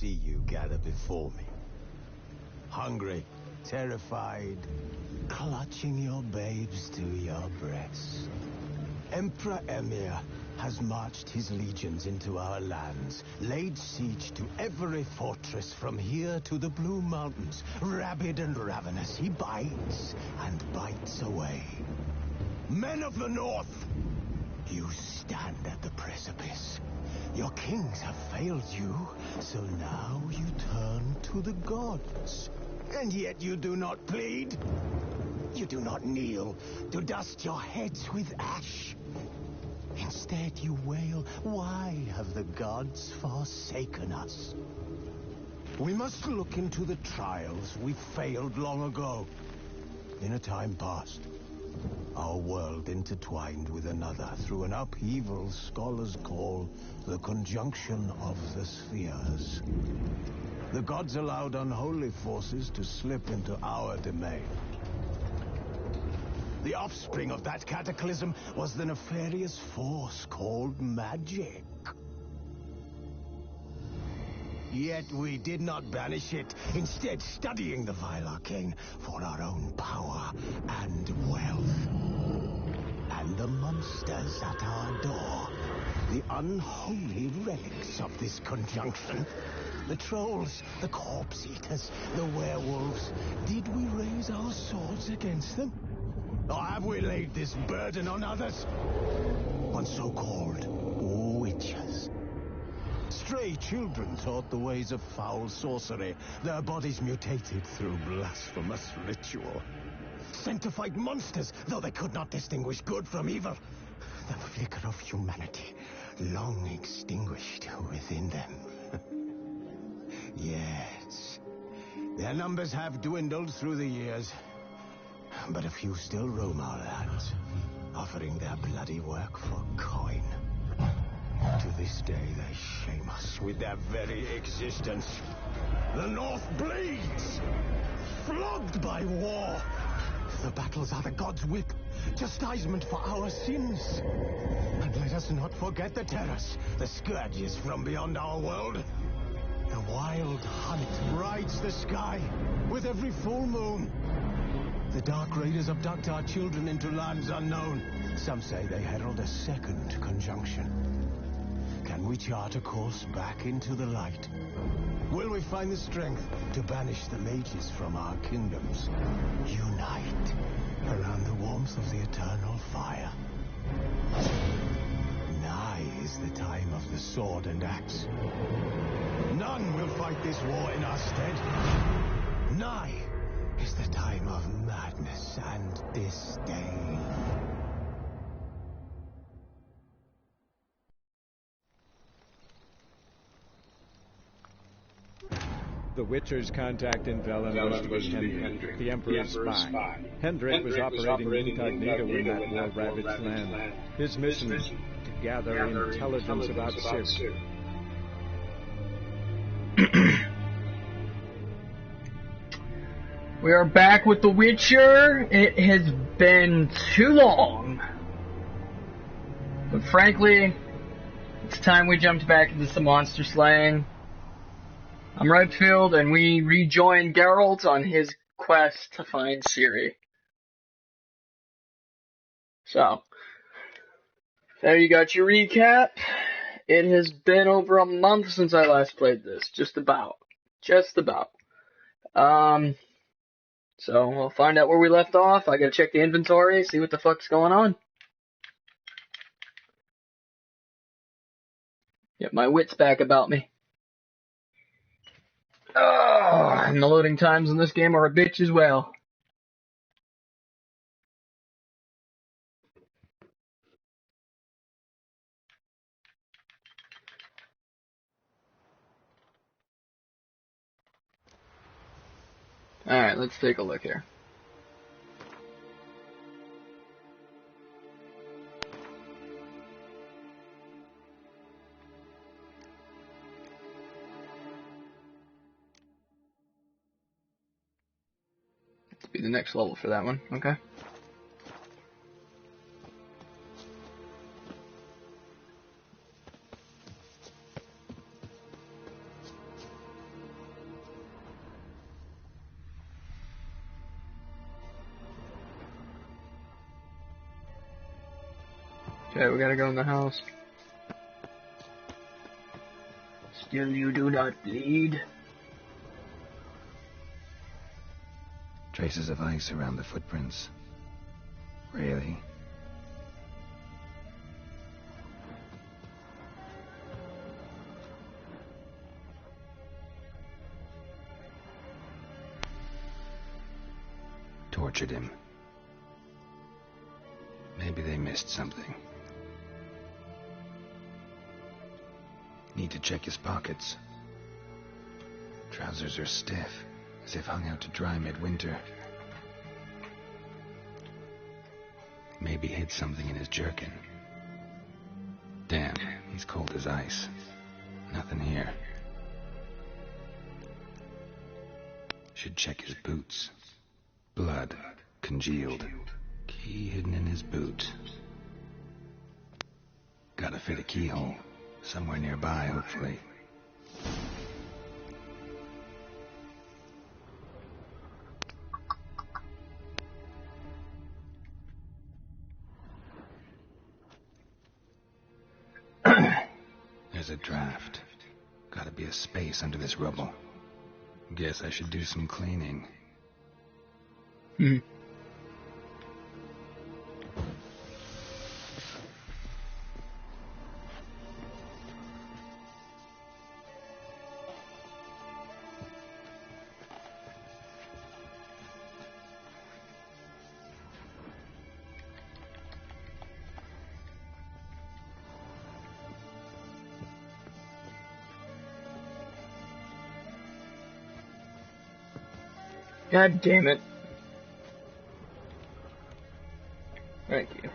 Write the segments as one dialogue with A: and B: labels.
A: see you gather before me. Hungry, terrified, clutching your babes to your breasts. Emperor Emhyr has marched his legions into our lands, laid siege to every fortress from here to the Blue Mountains. Rabid and ravenous, he bites and bites away. Men of the North, you stand at the precipice. Your kings have failed you, so now you turn to the gods. And yet you do not plead. You do not kneel to dust your heads with ash. Instead you wail, why have the gods forsaken us? We must look into the trials we failed long ago. In a time past, our world intertwined with another through an upheaval scholars call the conjunction of the spheres. The gods allowed unholy forces to slip into our domain. The offspring of that cataclysm was the nefarious force called magic. Yet we did not banish it, instead studying the vile arcane for our own power and wealth. And the monsters at our door, the unholy relics of this conjunction. The trolls, the corpse eaters, the werewolves. Did we raise our swords against them? Or have we laid this burden on others? On so-called witches. Stray children taught the ways of foul sorcery, their bodies mutated through blasphemous ritual. Sent to fight monsters, though they could not distinguish good from evil. The flicker of humanity, long extinguished within them. Yes, their numbers have dwindled through the years. But a few still roam our lands, offering their bloody work for coin. To this day, they shame us with their very existence. The North bleeds, flogged by war. The battles are the gods' whip, chastisement for our sins. And let us not forget the terrors, the scourges from beyond our world. The wild hunt rides the sky with every full moon. The Dark Raiders abduct our children into lands unknown. Some say they herald a second conjunction. Can we chart a course back into the light? Will we find the strength to banish the mages from our kingdoms? Unite around the warmth of the eternal fire. Nigh is the time of the sword and axe. None will fight this war in our stead. Nigh is the time of madness and disdain.
B: The Witcher's contact in Velen was to be Hendrik, the Emperor's spy. Hendrik was operating incognito in that war-ravaged land. His mission, to gather intelligence about Ciri.
C: We are back with The Witcher. It has been too long. But frankly, it's time we jumped back into some monster slaying. I'm Redfield, and we rejoin Geralt on his quest to find Ciri. So, there you got your recap. It has been over a month since I last played this. Just about. So we'll find out where we left off. I gotta check the inventory, see what the fuck's going on. Get my wits back about me. And the loading times in this game are a bitch as well. Alright, let's take a look here. Let's be the next level for that one, okay? Okay, we gotta go in the house. Still you do not bleed.
D: Traces of ice around the footprints. Really? Tortured him. Maybe they missed something. Need to check his pockets. Trousers are stiff, as if hung out to dry midwinter. Maybe hid something in his jerkin. Damn, he's cold as ice. Nothing here. Should check his boots. Blood, congealed. Key hidden in his boot. Gotta fit a keyhole. Somewhere nearby, hopefully. There's a draft. Gotta be a space under this rubble. Guess I should do some cleaning.
C: God damn it. Thank you.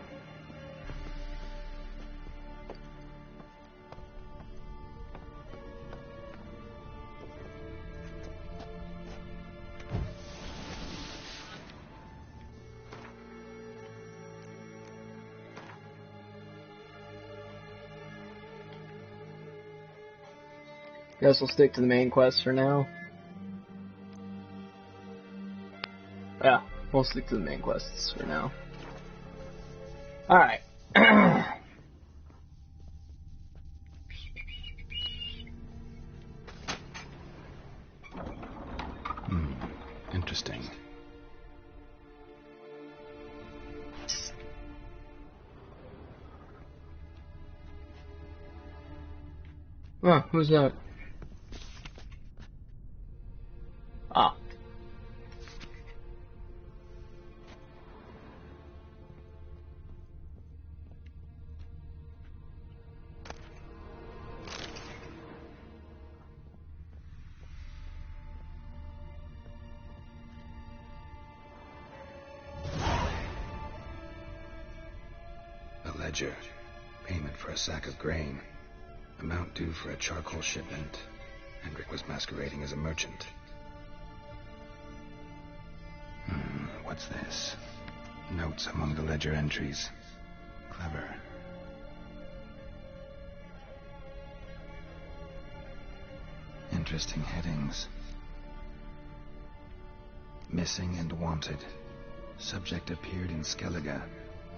C: Guess we'll stick to the main quest for now. Yeah, we'll stick to the main quests for now. Alright.
D: Interesting.
C: Oh, who's that? Ah.
D: A ledger. Payment for a sack of grain. Amount due for a charcoal shipment. Hendrik was masquerading as a merchant. What's this? Notes among the ledger entries. Clever. Interesting headings. Missing and wanted. Subject appeared in Skellige.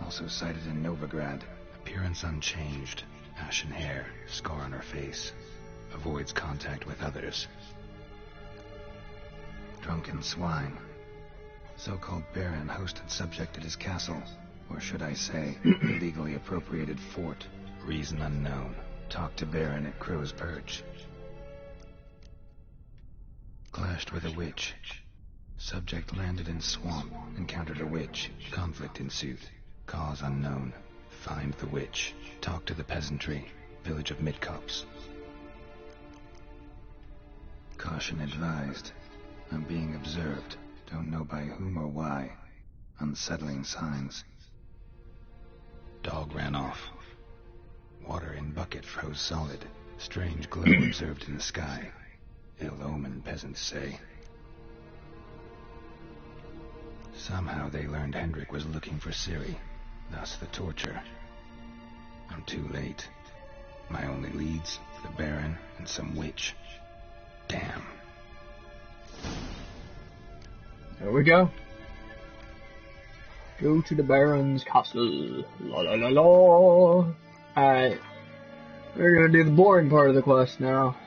D: Also cited in Novigrad. Appearance unchanged. Ashen hair. Scar on her face. Avoids contact with others. Drunken swine. So-called Baron hosted subject at his castle. Or should I say, illegally appropriated fort. Reason unknown. Talked to Baron at Crow's Perch. Clashed with a witch. Subject landed in swamp. Encountered a witch. Conflict ensued. Cause unknown. Find the witch. Talk to the peasantry. Village of Midcopse. Caution advised. I'm being observed. Don't know by whom or why. Unsettling signs. Dog ran off. Water in bucket froze solid. Strange glow observed in the sky. Ill omen, peasants say. Somehow they learned Hendrik was looking for Ciri. Thus the torture. I'm too late. My only leads, the Baron and some witch. Damn.
C: There we go. Go to the Baron's castle. La la la la. Alright. We're gonna do the boring part of the quest now.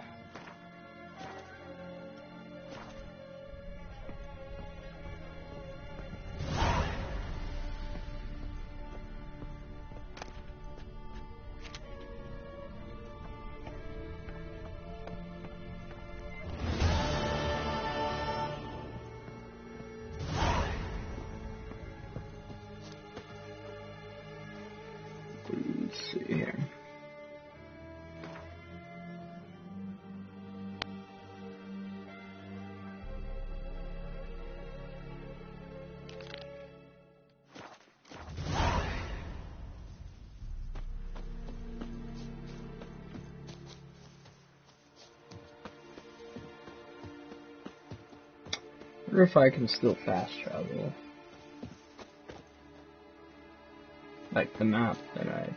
C: Let's see here. I wonder if I can still fast travel. Like the map that I...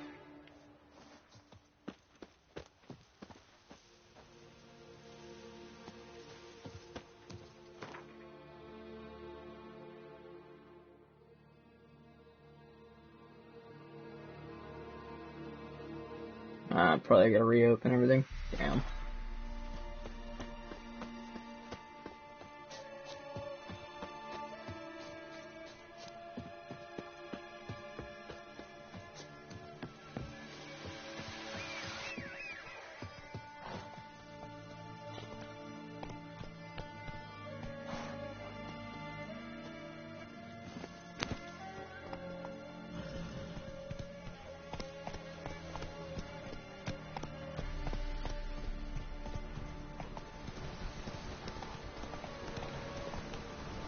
C: Probably gotta reopen everything. Damn.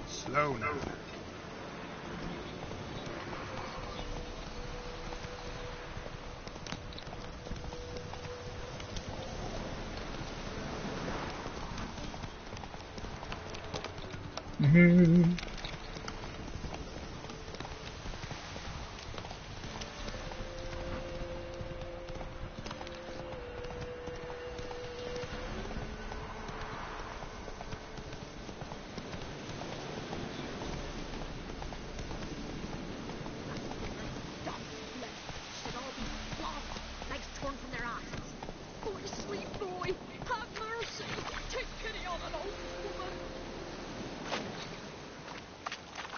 D: Slow now.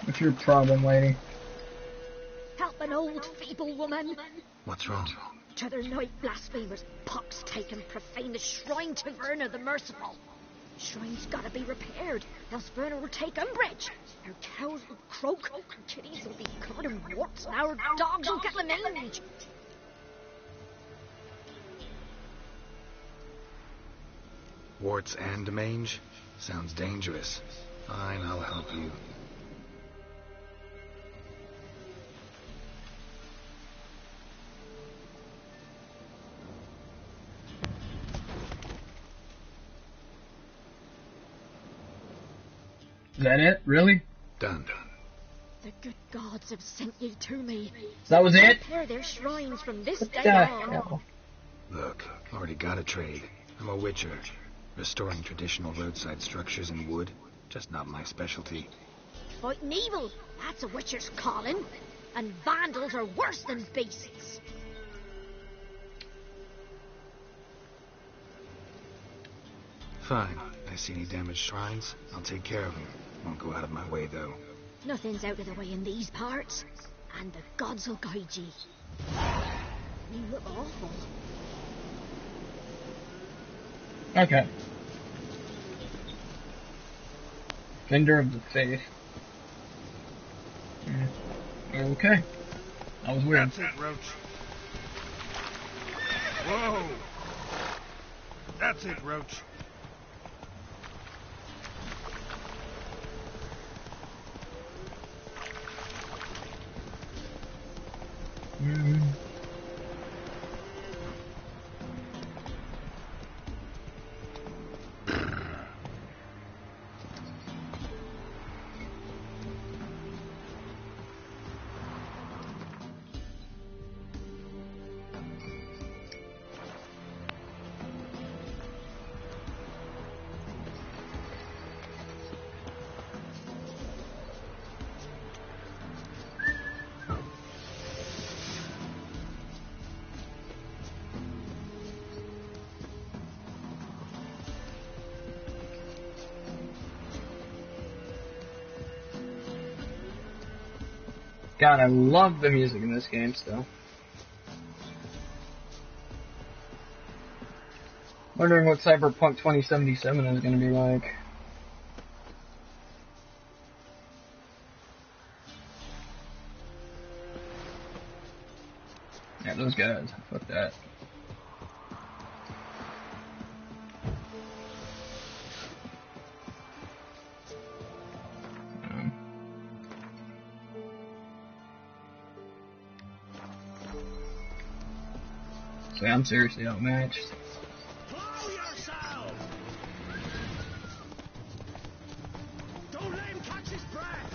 C: What's your problem, lady?
E: Help an old feeble woman.
D: What's wrong?
E: T'other night blasphemers, pox taken, profane the shrine to Verna the Merciful. Shrine's gotta be repaired, else Verna will take umbrage. Our cows will croak, our kitties will be covered in warts, and our dogs will get the mange.
D: Warts and mange? Sounds dangerous. Fine, I'll help you.
C: Is that it? Really?
D: Done.
E: The good gods have sent ye to me.
C: That was it?
E: Repair their shrines from this day
C: Yeah.
E: on.
D: Look, already got a trade. I'm a witcher. Restoring traditional roadside structures in wood. Just not my specialty.
E: Fighting evil, that's a witcher's calling. And vandals are worse than beasts.
D: Fine. I see any damaged shrines, I'll take care of them. Won't go out of my way, though.
E: Nothing's out of the way in these parts. And the gods will guide ye. You look awful.
C: Okay. Vendor of the Faith. Okay. That was weird.
F: That's it, Roach. Whoa! That's it, Roach.
C: God, I love the music in this game still. Wondering what Cyberpunk 2077 is going to be like. Yeah, those guys. Fuck that. So I'm seriously outmatched.
A: Blow yourself! Don't let him catch his breath!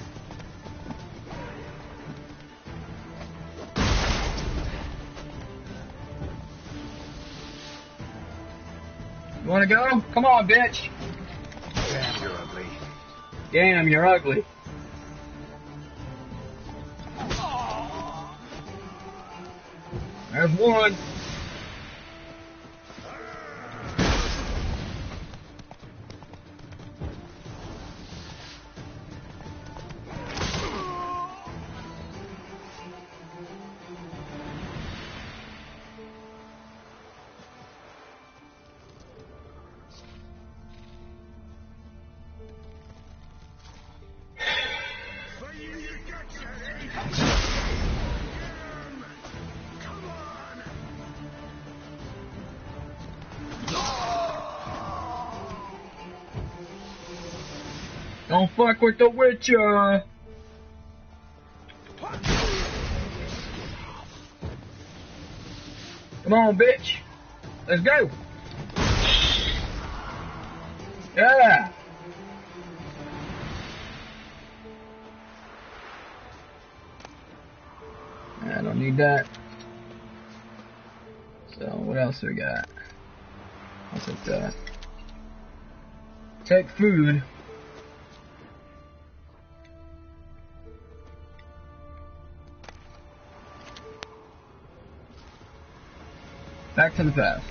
C: You wanna go? Come on, bitch!
D: Damn, you're ugly.
C: Damn, you're ugly. There's one. Don't fuck with the Witcher! Come on, bitch! Let's go! Yeah! I don't need that. So, what else we got? I'll take that. Take food. Back to the past.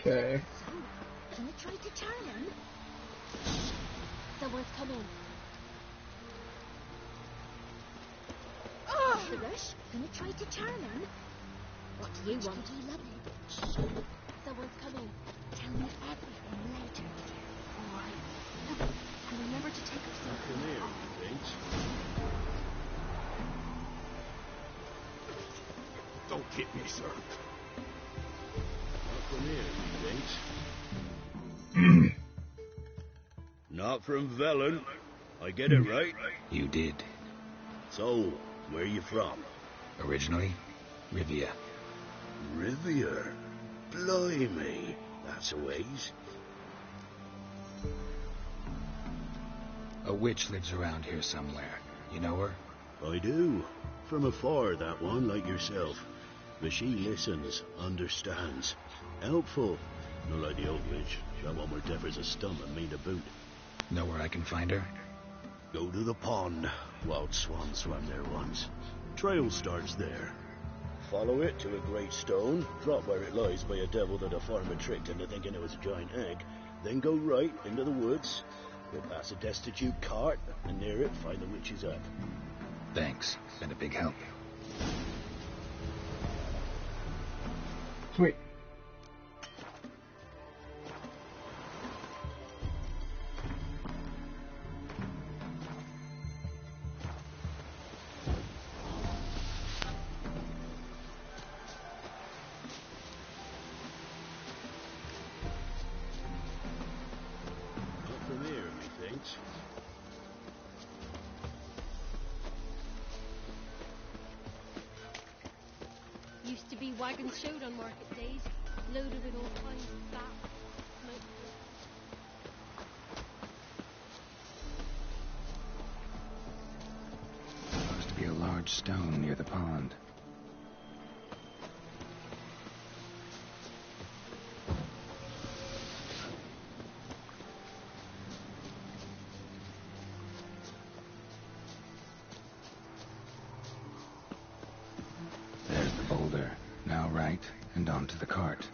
C: Okay.
E: So, can you try to charm him? Someone's come in. Oh! The rush? Can you try to charm him? What do you want? Do you love me? Someone's come in. Tell me everything later. All right. And remember to take yourself.
G: Come here, Finch.
F: Don't hit me, sir.
G: Come here, Finch. Not from Velen. I get it right?
D: You did.
G: So, where you from?
D: Originally, Rivia.
G: Rivia? Blimey. That's a ways.
D: A witch lives around here somewhere. You know her?
G: I do. From afar, that one, like yourself. But she listens, understands. Helpful. Not like the old witch. That one were deaf as a stump and mean to boot.
D: Know where I can find her?
G: Go to the pond. Wild swans swam there once. Trail starts there. Follow it to a great stone, drop where it lies by a devil that a farmer tricked into thinking it was a giant egg, then go right into the woods. You'll pass a destitute cart, and near it find the witch's hut.
D: Thanks. Been a big help.
C: Sweet.
G: Up from here, methinks.
H: Used to be wagons showed on market days, loaded with all kinds of sap.
D: Supposed to be a large stone near the pond. There's the boulder. Now right, and onto the cart.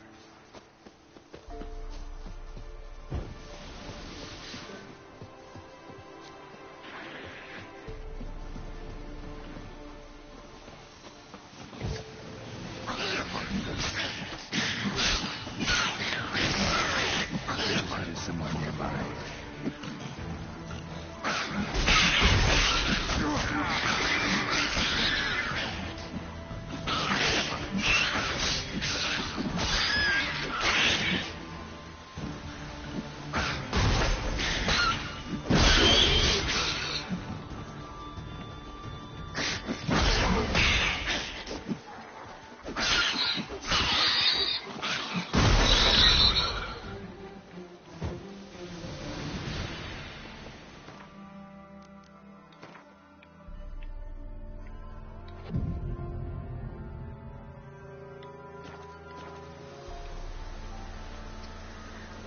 D: That is somewhere nearby.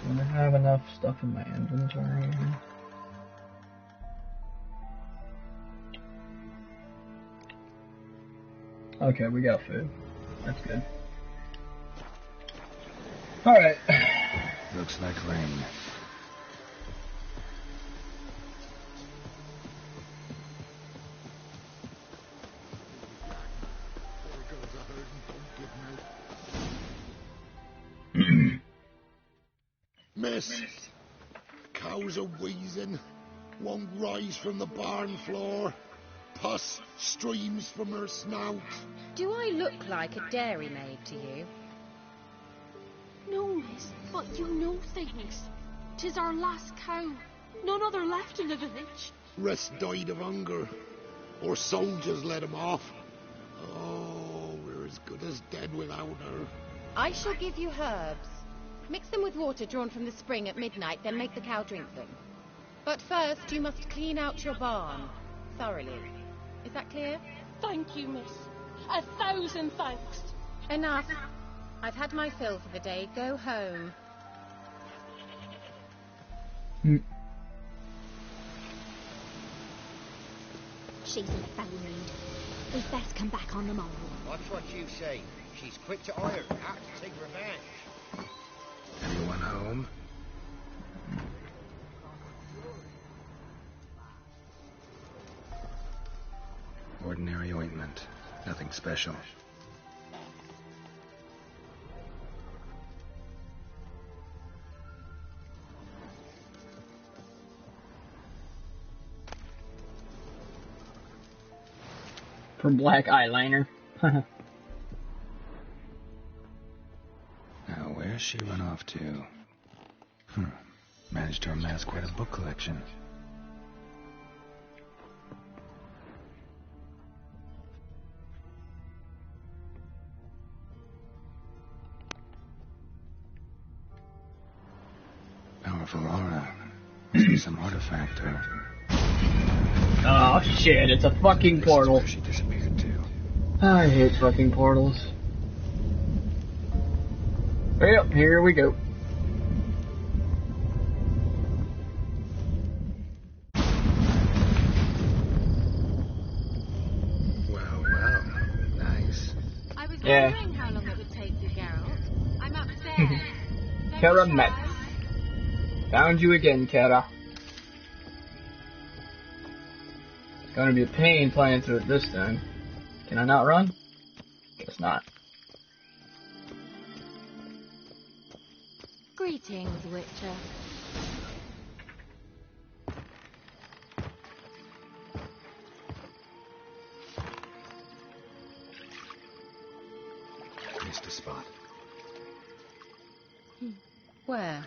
C: Do I have enough stuff in my inventory? Okay, we got food. That's good. Alright.
D: Looks like rain.
F: Miss, cows are wheezing, won't rise from the barn floor. Pus streams from her snout.
I: Do I look like a dairymaid to you?
H: No, miss, but you know things. 'Tis our last cow. None other left in the village.
F: Rest died of hunger, or soldiers let him off. Oh, we're as good as dead without her.
I: I shall give you herbs. Mix them with water drawn from the spring at midnight, then make the cow drink them. But first, you must clean out your barn thoroughly. Is that clear?
H: Thank you, miss. 1,000 thanks.
I: Enough. I've had my fill for the day. Go home.
E: She's in a foul mood. We'd best come back on the morrow.
J: Watch what you say. She's quick to ire, apt to take revenge.
D: Nothing special.
C: For black eyeliner.
D: Now, where's she run off to? Managed to amass quite a book collection. Powerful aura. Must be some artifact or...
C: Oh shit, it's a fucking portal.
D: Where she disappeared to.
C: I hate fucking portals. Yep, here we go.
D: Wow. Nice.
I: I was
C: Yeah.
I: wondering how long it would take you, Geralt. I'm upstairs.
C: Kara Metz. Found you again, Kara. It's gonna be a pain playing through it this time. Can I not run? Guess not.
I: Greetings, Witcher.
D: Missed a spot.
I: Where?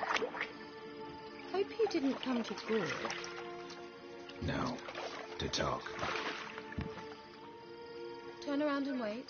I: Hope you didn't come to Gore.
D: No. To talk.
I: Turn around and wait.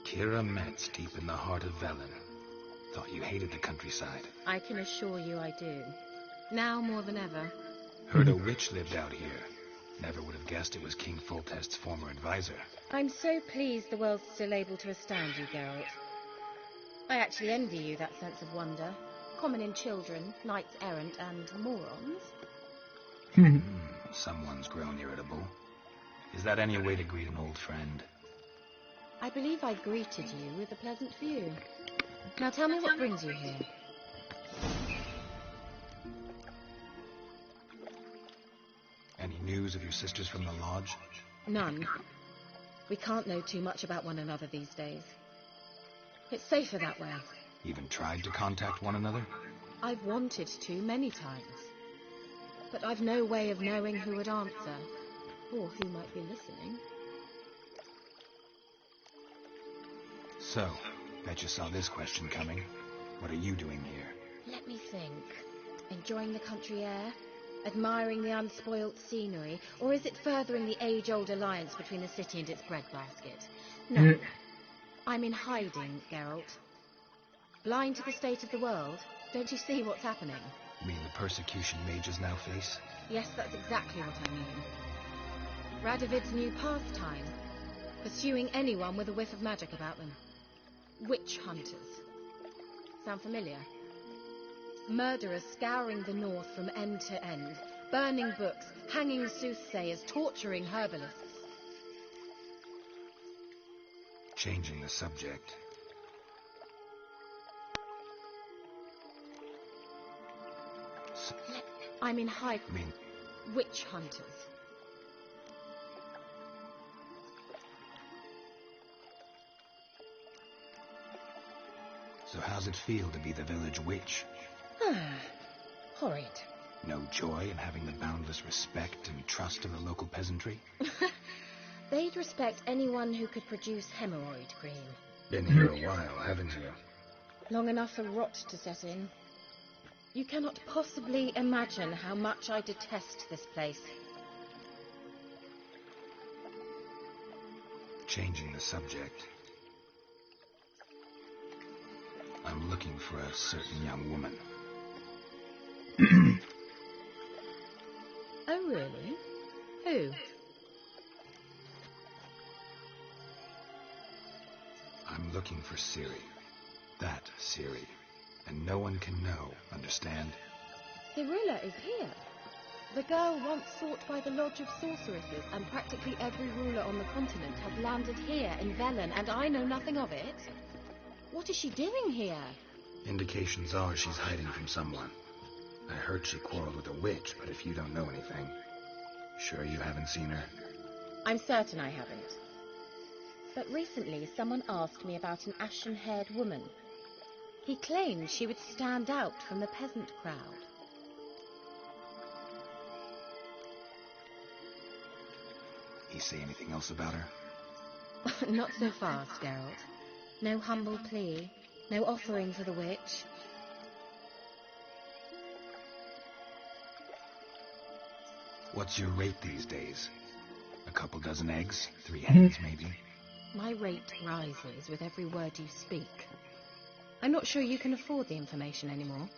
D: Kira Metz, deep in the heart of Velen. Thought you hated the countryside.
I: I can assure you I do. Now more than ever.
D: Heard a witch lived out here. Never would have guessed it was King Foltest's former advisor.
I: I'm so pleased the world's still able to astound you, Geralt. I actually envy you that sense of wonder. Common in children, knights errant, and morons.
D: Someone's grown irritable. Is that any way to greet an old friend?
I: I believe I greeted you with a pleasant view. Now tell me what brings you here.
D: Any news of your sisters from the lodge?
I: None. We can't know too much about one another these days. It's safer that way.
D: Even tried to contact one another?
I: I've wanted to many times. But I've no way of knowing who would answer, or who might be listening.
D: So, bet you saw this question coming. What are you doing here?
I: Let me think. Enjoying the country air? Admiring the unspoilt scenery? Or is it furthering the age-old alliance between the city and its breadbasket? No. I'm in hiding, Geralt. Blind to the state of the world? Don't you see what's happening?
D: You mean the persecution mages now face?
I: Yes, that's exactly what I mean. Radovid's new pastime. Pursuing anyone with a whiff of magic about them. Witch hunters. Sound familiar? Murderers scouring the north from end to end, burning books, hanging soothsayers, torturing herbalists.
D: Changing the subject.
I: I'm in high...
D: I mean...
I: Witch hunters.
D: So how's it feel to be the village witch?
I: Horrid.
D: No joy in having the boundless respect and trust of the local peasantry?
I: They'd respect anyone who could produce hemorrhoid cream.
D: Been here a while, haven't you?
I: Long enough for rot to set in. You cannot possibly imagine how much I detest this place.
D: Changing the subject. I'm looking for a certain young woman.
I: Oh, really? Who?
D: I'm looking for Ciri. That Ciri. And no one can know, understand?
I: Cyrilla is here. The girl once sought by the Lodge of Sorceresses, and practically every ruler on the continent has landed here in Velen, and I know nothing of it. What is she doing here?
D: Indications are she's hiding from someone. I heard she quarreled with a witch, but if you don't know anything, sure you haven't seen her?
I: I'm certain I haven't. But recently someone asked me about an ashen-haired woman. He claimed she would stand out from the peasant crowd.
D: He say anything else about her?
I: Not so fast, Geralt. No humble plea, no offering for the witch.
D: What's your rate these days? A couple dozen eggs? 3 hens, maybe?
I: My rate rises with every word you speak. I'm not sure you can afford the information anymore.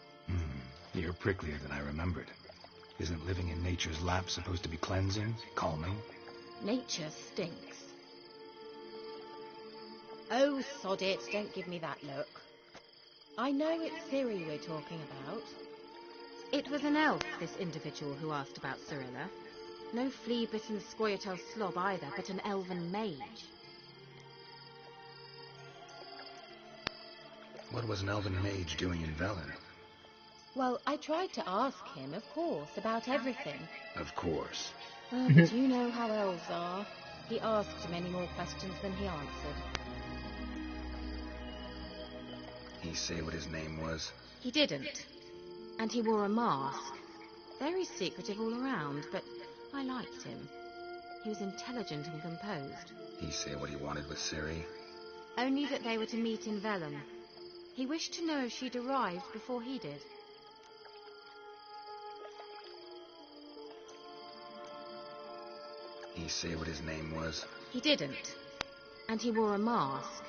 D: You're pricklier than I remembered. Isn't living in nature's lap supposed to be cleansing, calming?
I: Nature stinks. Oh, sod it, don't give me that look. I know it's Ciri we're talking about. It was an elf, this individual who asked about Cyrilla. No flea-bitten Scoia'tael slob either, but an elven mage.
D: What was an elven mage doing in Velen?
I: Well, I tried to ask him, of course, about everything.
D: Of course.
I: But you know how elves are. He asked many more questions than he answered.
D: He say what his name was?
I: He didn't. And he wore a mask. Very secretive all around, but I liked him. He was intelligent and composed.
D: He say what he wanted with Ciri?
I: Only that they were to meet in Velen. He wished to know if she'd arrived before he did.
D: He say what his name was?
I: He didn't. And he wore a mask.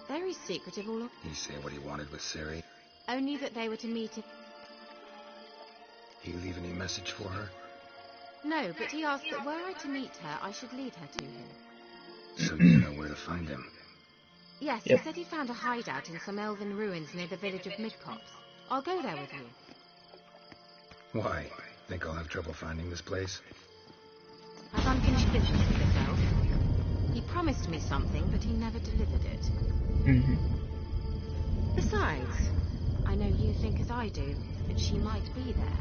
I: Very secretive all around.
D: He say what he wanted with Ciri?
I: Only that they were to meet in...
D: He leave any message for her?
I: No, but he asked that were I to meet her, I should lead her to him.
D: So you know where to find him?
I: Yes, he said he found a hideout in some elven ruins near the village of Midcopse. I'll go there with you.
D: Why? Think I'll have trouble finding this place?
I: I've unfinished business with this elf. He promised me something, but he never delivered it. Besides, I know you think as I do, that she might be there.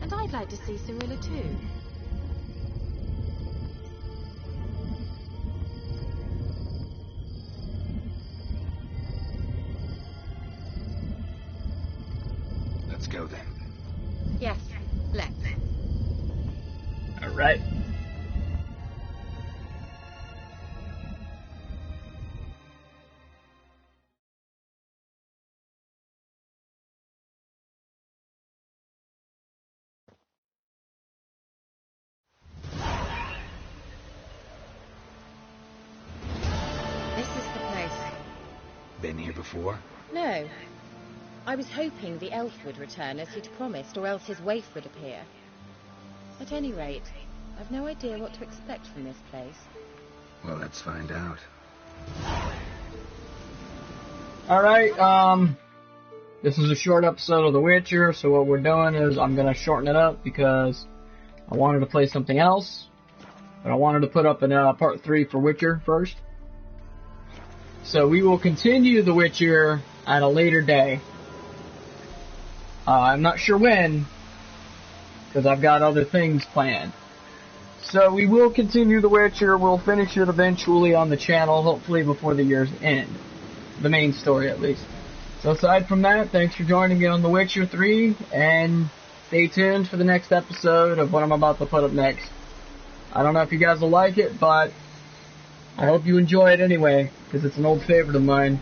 I: And I'd like to see Cyrilla too.
D: Let's go then.
I: Yes, let's.
C: All right.
I: This is the place.
D: Been here before?
I: No. I was hoping the elf would return as he'd promised, or else his waif would appear. At any rate, I've no idea what to expect from this place.
D: Well, let's find out.
C: Alright, this is a short episode of The Witcher, so what we're doing is I'm gonna shorten it up because I wanted to play something else, but I wanted to put up an part 3 for Witcher first. So we will continue The Witcher at a later day. I'm not sure when, because I've got other things planned. So we will continue The Witcher. We'll finish it eventually on the channel, hopefully before the year's end. The main story, at least. So aside from that, thanks for joining me on The Witcher 3, and stay tuned for the next episode of what I'm about to put up next. I don't know if you guys will like it, but I hope you enjoy it anyway, because it's an old favorite of mine.